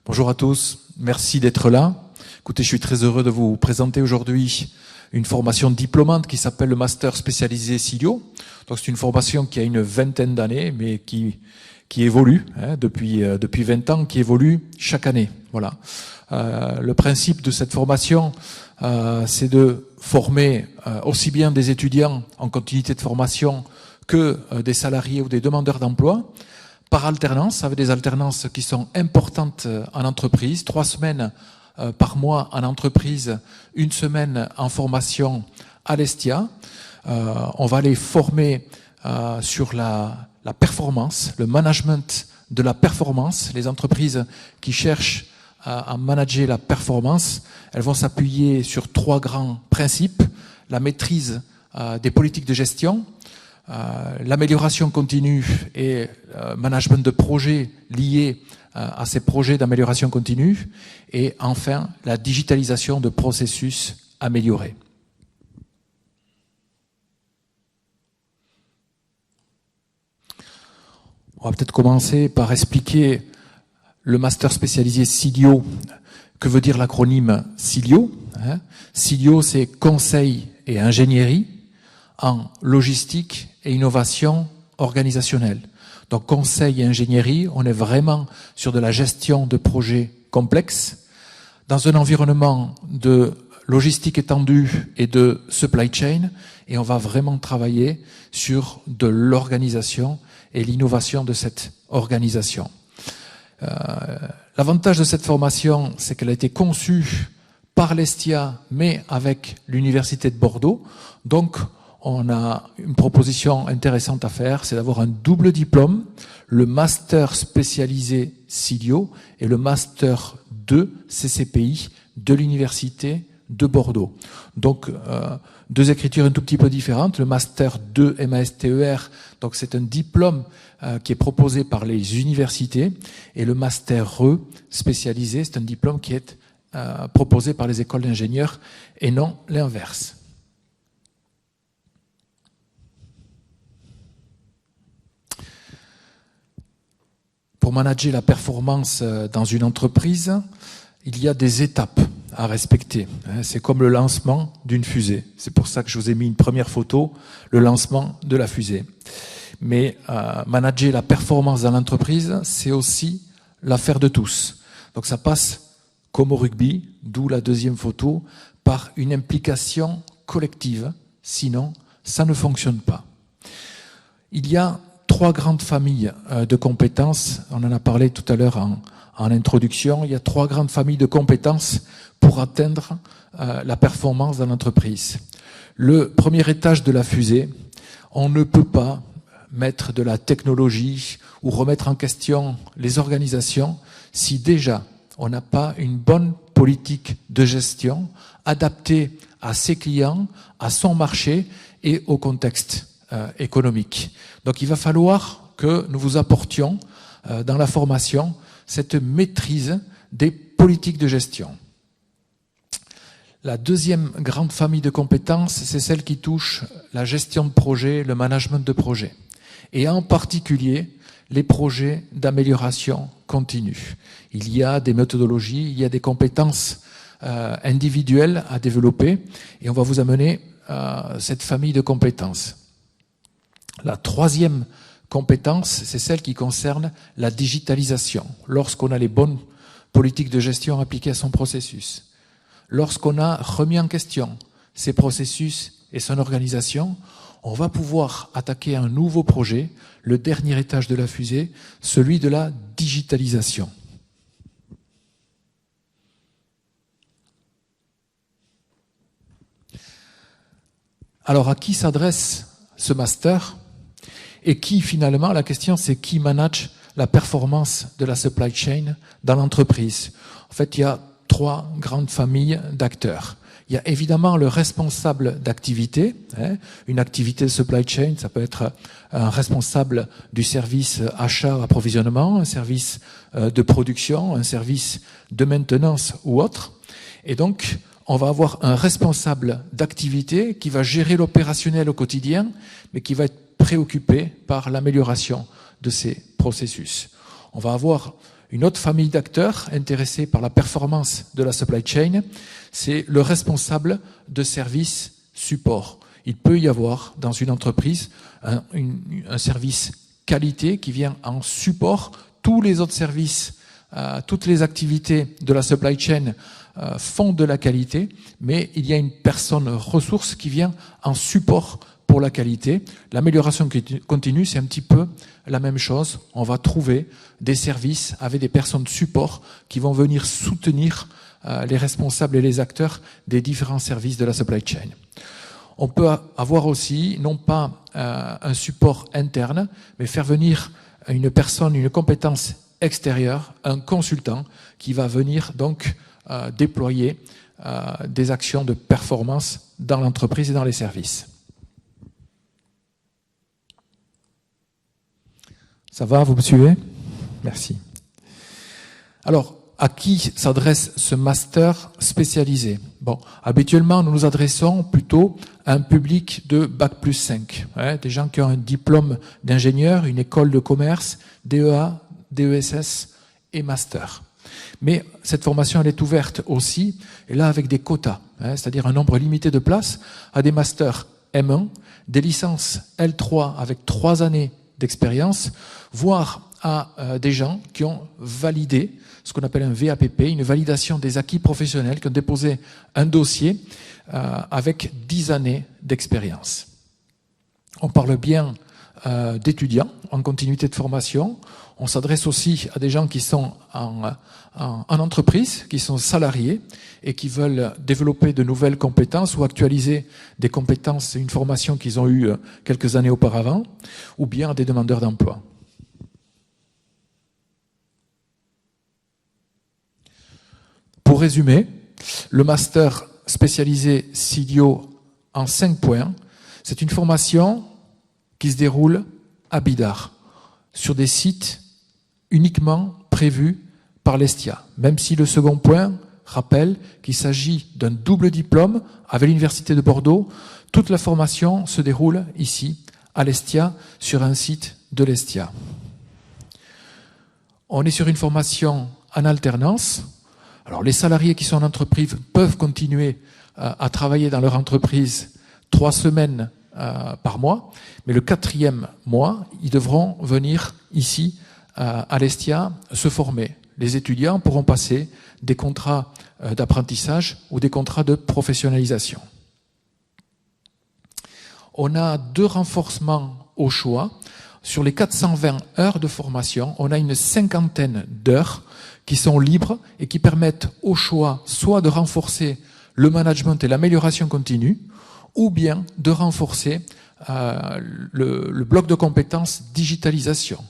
Bonjour à tous, merci d'être là. Écoutez, je suis très heureux de vous présenter aujourd'hui une formation diplômante qui s'appelle le Master spécialisé Silio. Donc c'est une formation qui a une vingtaine d'années, mais qui évolue depuis 20 ans, qui évolue chaque année. Voilà. Le principe de cette formation, c'est de former aussi bien des étudiants en continuité de formation que des salariés ou des demandeurs d'emploi, par alternance, avec des alternances qui sont importantes en entreprise, 3 semaines par mois en entreprise, 1 semaine en formation à l'Estia. On va les former sur la performance, le management de la performance. Les entreprises qui cherchent à manager la performance, elles vont s'appuyer sur 3 grands principes: la maîtrise des politiques de gestion, l'amélioration continue et management de projets liés à ces projets d'amélioration continue, et enfin la digitalisation de processus améliorés. On va peut-être commencer par expliquer le master spécialisé Silio. Que veut dire l'acronyme Silio? Silio, c'est conseil et ingénierie en logistique et innovation organisationnelle. Donc conseil et ingénierie, on est vraiment sur de la gestion de projets complexes dans un environnement de logistique étendue et de supply chain, et on va vraiment travailler sur de l'organisation et l'innovation de cette organisation. L'avantage de cette formation, c'est qu'elle a été conçue par l'Estia, mais avec l'Université de Bordeaux. Donc, on a une proposition intéressante à faire, c'est d'avoir un double diplôme, le Master spécialisé Silio et le Master 2 CCPI de l'Université de Bordeaux. Donc, 2 écritures un tout petit peu différentes. Le Master 2 MASTER, donc c'est un diplôme qui est proposé par les universités, et le Master E spécialisé, c'est un diplôme qui est proposé par les écoles d'ingénieurs et non l'inverse. Pour manager la performance dans une entreprise, il y a des étapes à respecter. C'est comme le lancement d'une fusée. C'est pour ça que je vous ai mis une première photo, le lancement de la fusée. Mais manager la performance dans l'entreprise, c'est aussi l'affaire de tous. Donc ça passe, comme au rugby, d'où la deuxième photo, par une implication collective. Sinon, ça ne fonctionne pas. Il y a 3 grandes familles de compétences. On en a parlé tout à l'heure en introduction. Il y a 3 grandes familles de compétences pour atteindre la performance dans l'entreprise. Le premier étage de la fusée, on ne peut pas mettre de la technologie ou remettre en question les organisations si déjà on n'a pas une bonne politique de gestion adaptée à ses clients, à son marché et au contexte économique. Donc il va falloir que nous vous apportions dans la formation cette maîtrise des politiques de gestion. La deuxième grande famille de compétences, c'est celle qui touche la gestion de projet, le management de projet, et en particulier les projets d'amélioration continue. Il y a des méthodologies, il y a des compétences individuelles à développer, et on va vous amener cette famille de compétences. La troisième compétence, c'est celle qui concerne la digitalisation. Lorsqu'on a les bonnes politiques de gestion appliquées à son processus, lorsqu'on a remis en question ses processus et son organisation, on va pouvoir attaquer un nouveau projet, le dernier étage de la fusée, celui de la digitalisation. Alors, à qui s'adresse ce master? Et qui, finalement, la question c'est qui manage la performance de la supply chain dans l'entreprise? En fait, il y a 3 grandes familles d'acteurs. Il y a évidemment le responsable d'activité. Une activité de supply chain, ça peut être un responsable du service achat-approvisionnement, un service de production, un service de maintenance ou autre. Et donc, on va avoir un responsable d'activité qui va gérer l'opérationnel au quotidien, mais qui va être préoccupé par l'amélioration de ces processus. On va avoir Une autre famille d'acteurs intéressés par la performance de la supply chain, c'est le responsable de service support. Il peut y avoir dans une entreprise un service qualité qui vient en support. Tous les autres services, toutes les activités de la supply chain font de la qualité, mais il y a une personne ressource qui vient en support pour la qualité. L'amélioration continue, c'est un petit peu la même chose. On va trouver des services avec des personnes de support qui vont venir soutenir les responsables et les acteurs des différents services de la supply chain. On peut avoir aussi, non pas un support interne, mais faire venir une personne, une compétence extérieure, un consultant qui va venir donc déployer des actions de performance dans l'entreprise et dans les services. Ça va, vous me suivez? Merci. Alors, à qui s'adresse ce master spécialisé? Bon, habituellement, nous nous adressons plutôt à un public de Bac+5, des gens qui ont un diplôme d'ingénieur, une école de commerce, DEA, DESS et master. Mais cette formation, elle est ouverte aussi, et là avec des quotas, c'est-à-dire un nombre limité de places, à des masters M1, des licences L3 avec 3 années d'expérience, voire à des gens qui ont validé ce qu'on appelle un VAPP, une validation des acquis professionnels, qui ont déposé un dossier avec 10 années d'expérience. On parle bien d'étudiants en continuité de formation. On s'adresse aussi à des gens qui sont en entreprise, qui sont salariés et qui veulent développer de nouvelles compétences ou actualiser des compétences et une formation qu'ils ont eue quelques années auparavant, ou bien à des demandeurs d'emploi. Pour résumer, le master spécialisé CIDIO en 5 points, c'est une formation qui se déroule à Bidart, sur des sites uniquement prévus par l'ESTIA, même si le second point rappelle qu'il s'agit d'un double diplôme avec l'Université de Bordeaux. Toute la formation se déroule ici, à l'ESTIA, sur un site de l'ESTIA. On est sur une formation en alternance. Alors, les salariés qui sont en entreprise peuvent continuer à travailler dans leur entreprise 3 semaines par mois, mais le 4e mois, ils devront venir ici à l'ESTIA se former. Les étudiants pourront passer des contrats d'apprentissage ou des contrats de professionnalisation. On a 2 renforcements au choix. Sur les 420 heures de formation, on a une 50aine d'heures qui sont libres et qui permettent au choix soit de renforcer le management et l'amélioration continue, ou bien de renforcer le bloc de compétences digitalisation.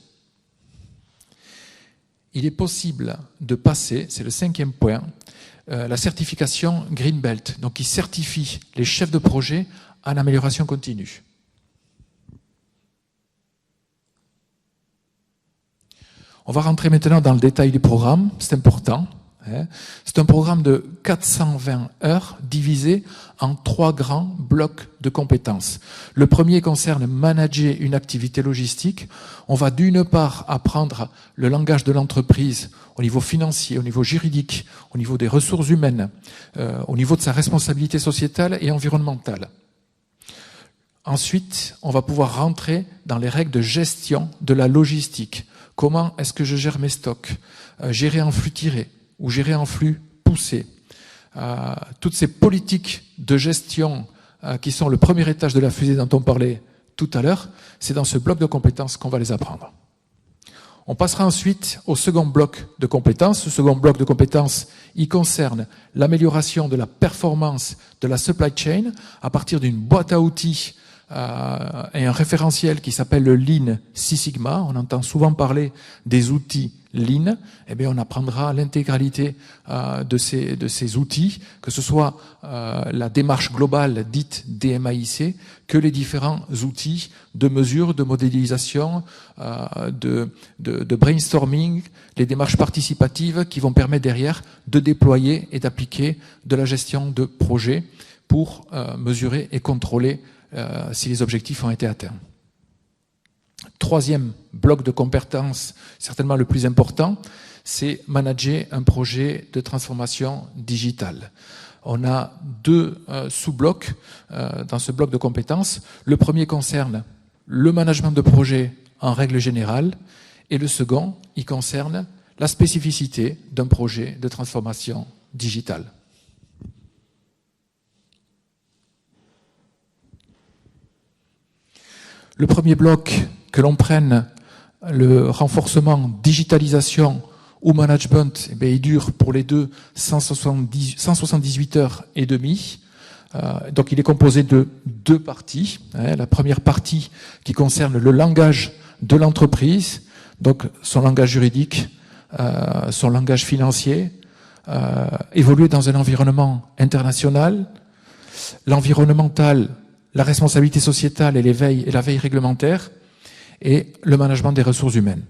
Il est possible de passer, c'est le 5e point, la certification Green Belt, donc qui certifie les chefs de projet en amélioration continue. On va rentrer maintenant dans le détail du programme, c'est important. C'est un programme de 420 heures divisé en 3 grands blocs de compétences. Le premier concerne manager une activité logistique. On va d'une part apprendre le langage de l'entreprise au niveau financier, au niveau juridique, au niveau des ressources humaines, au niveau de sa responsabilité sociétale et environnementale. Ensuite, on va pouvoir rentrer dans les règles de gestion de la logistique. Comment est-ce que je gère mes stocks? Gérer en flux tiré ou gérer en flux poussé. Toutes ces politiques de gestion qui sont le premier étage de la fusée dont on parlait tout à l'heure, c'est dans ce bloc de compétences qu'on va les apprendre. On passera ensuite au second bloc de compétences. Ce second bloc de compétences, il concerne l'amélioration de la performance de la supply chain à partir d'une boîte à outils et un référentiel qui s'appelle le Lean Six Sigma. On entend souvent parler des outils Lean. Eh bien, on apprendra l'intégralité de ces outils, que ce soit la démarche globale dite DMAIC, que les différents outils de mesure, de modélisation, de brainstorming, les démarches participatives qui vont permettre derrière de déployer et d'appliquer de la gestion de projet pour mesurer et contrôler si les objectifs ont été atteints. Troisième bloc de compétences, certainement le plus important, c'est manager un projet de transformation digitale. On a deux sous-blocs dans ce bloc de compétences. Le premier concerne le management de projet en règle générale, et le second, il concerne la spécificité d'un projet de transformation digitale. Le premier bloc, que l'on prenne le renforcement digitalisation ou management, eh bien, il dure pour les deux 178 heures et demie. Donc il est composé de deux parties. La première partie qui concerne le langage de l'entreprise, donc son langage juridique, son langage financier, évoluer dans un environnement international, l'environnemental, la responsabilité sociétale et la veille réglementaire, et le management des ressources humaines.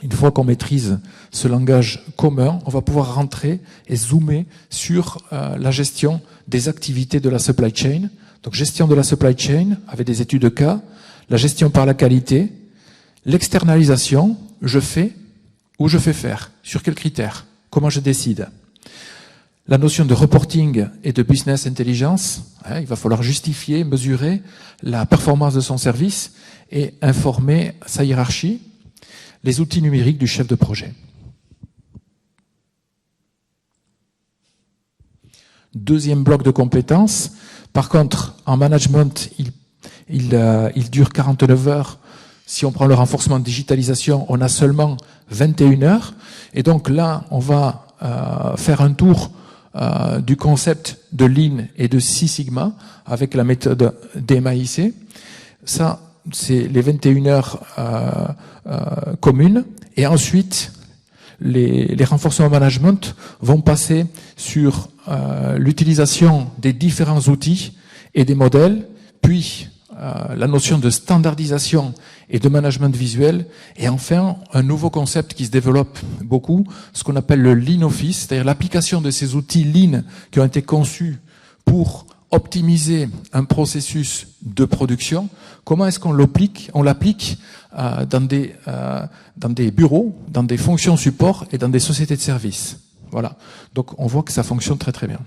Une fois qu'on maîtrise ce langage commun, on va pouvoir rentrer et zoomer sur la gestion des activités de la supply chain. Donc gestion de la supply chain avec des études de cas, la gestion par la qualité, l'externalisation, je fais ou je fais faire, sur quels critères, comment je décide. La notion de reporting et de business intelligence, il va falloir justifier, mesurer la performance de son service et informer sa hiérarchie. Les outils numériques du chef de projet. Deuxième bloc de compétences. Par contre, en management, il dure 49 heures. Si on prend le renforcement de digitalisation, on a seulement 21 heures. Et donc là, on va faire un tour du concept de Lean et de Six Sigma avec la méthode DMAIC. Ça, c'est les 21 heures communes. Et ensuite, les renforcements management vont passer sur l'utilisation des différents outils et des modèles, puis la notion de standardisation et de management visuel, et enfin un nouveau concept qui se développe beaucoup, ce qu'on appelle le Lean Office, c'est-à-dire l'application de ces outils Lean qui ont été conçus pour optimiser un processus de production. Comment est-ce qu'on l'applique? On l'applique dans des bureaux, dans des fonctions support et dans des sociétés de services. Voilà. Donc on voit que ça fonctionne très très bien.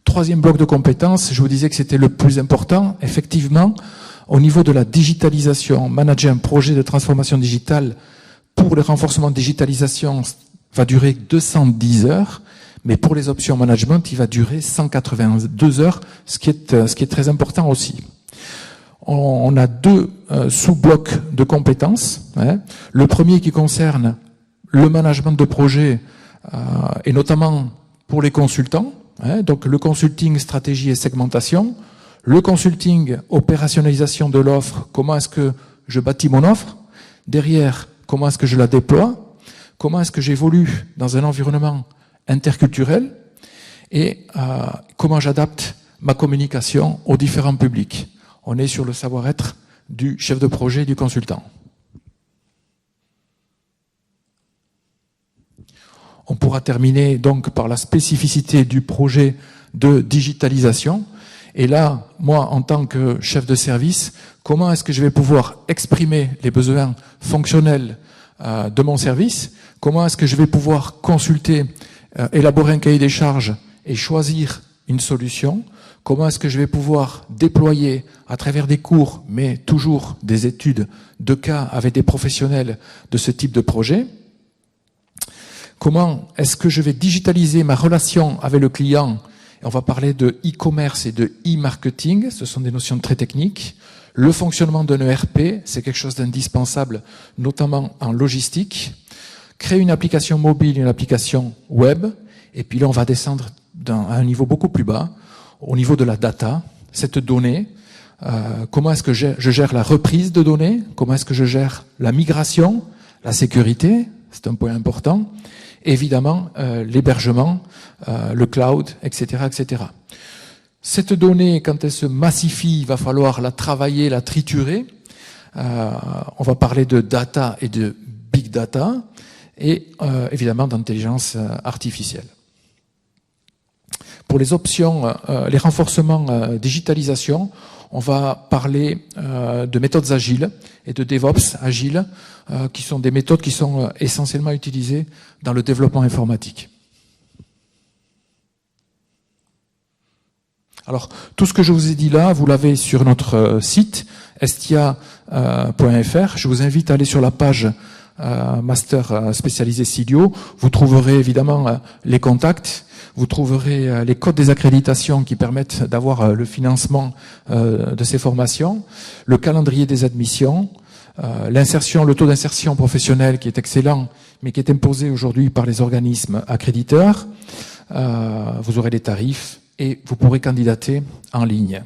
Troisième bloc de compétences, je vous disais que c'était le plus important. Effectivement, au niveau de la digitalisation, manager un projet de transformation digitale pour le renforcement de digitalisation va durer 210 heures, mais pour les options management, il va durer 182 heures, ce qui est très important aussi. On a deux sous-blocs de compétences. Le premier qui concerne le management de projet, et notamment pour les consultants. Donc le consulting, stratégie et segmentation. Le consulting, opérationnalisation de l'offre. Comment est-ce que je bâtis mon offre? Derrière, comment est-ce que je la déploie? Comment est-ce que j'évolue dans un environnement interculturel? Et comment j'adapte ma communication aux différents publics? On est sur le savoir-être du chef de projet et du consultant. On pourra terminer donc par la spécificité du projet de digitalisation. Et là, moi, en tant que chef de service, comment est-ce que je vais pouvoir exprimer les besoins fonctionnels de mon service? Comment est-ce que je vais pouvoir consulter, élaborer un cahier des charges et choisir une solution? Comment est-ce que je vais pouvoir déployer à travers des cours, mais toujours des études de cas avec des professionnels de ce type de projet? Comment est-ce que je vais digitaliser ma relation avec le client? On va parler de e-commerce et de e-marketing, ce sont des notions très techniques. Le fonctionnement d'un ERP, c'est quelque chose d'indispensable, notamment en logistique. Créer une application mobile, une application web, et puis là on va descendre à un niveau beaucoup plus bas, au niveau de la data, cette donnée. Comment est-ce que je gère la reprise de données? Comment est-ce que je gère la migration? La sécurité, c'est un point important. Évidemment, l'hébergement, le cloud, etc., etc. Cette donnée, quand elle se massifie, il va falloir la travailler, la triturer. On va parler de data et de big data, et évidemment d'intelligence artificielle. Pour les options, les renforcements digitalisation, on va parler de méthodes agiles et de DevOps agile, qui sont des méthodes qui sont essentiellement utilisées dans le développement informatique. Alors, tout ce que je vous ai dit là, vous l'avez sur notre site, estia.fr. Je vous invite à aller sur la page master spécialisé Silio. Vous trouverez évidemment les contacts, vous trouverez les codes des accréditations qui permettent d'avoir le financement de ces formations, le calendrier des admissions, le taux d'insertion professionnelle qui est excellent, mais qui est imposé aujourd'hui par les organismes accréditeurs. Vous aurez les tarifs et vous pourrez candidater en ligne.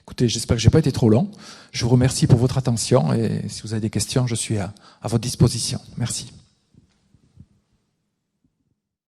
Écoutez, j'espère que je n'ai pas été trop long. Je vous remercie pour votre attention et si vous avez des questions, je suis à votre disposition. Merci.